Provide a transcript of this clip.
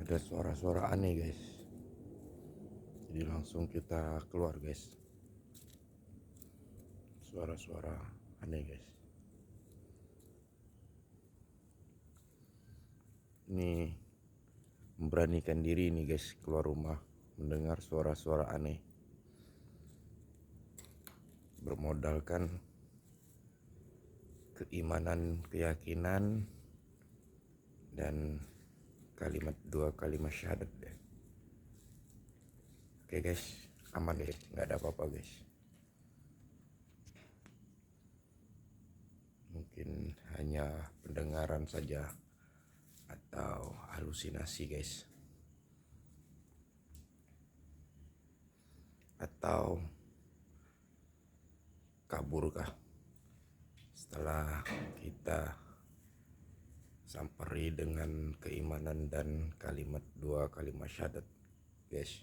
ada suara-suara aneh guys, jadi langsung kita keluar guys. Suara-suara aneh guys, ini memberanikan diri nih guys keluar rumah mendengar suara-suara aneh, bermodalkan keimanan, keyakinan, dan dua kalimat syahadat deh. Oke guys, aman guys, nggak ada apa-apa guys. Mungkin hanya pendengaran saja atau halusinasi guys, atau kaburkah setelah kita samperi dengan keimanan dan dua kalimat syahadat guys.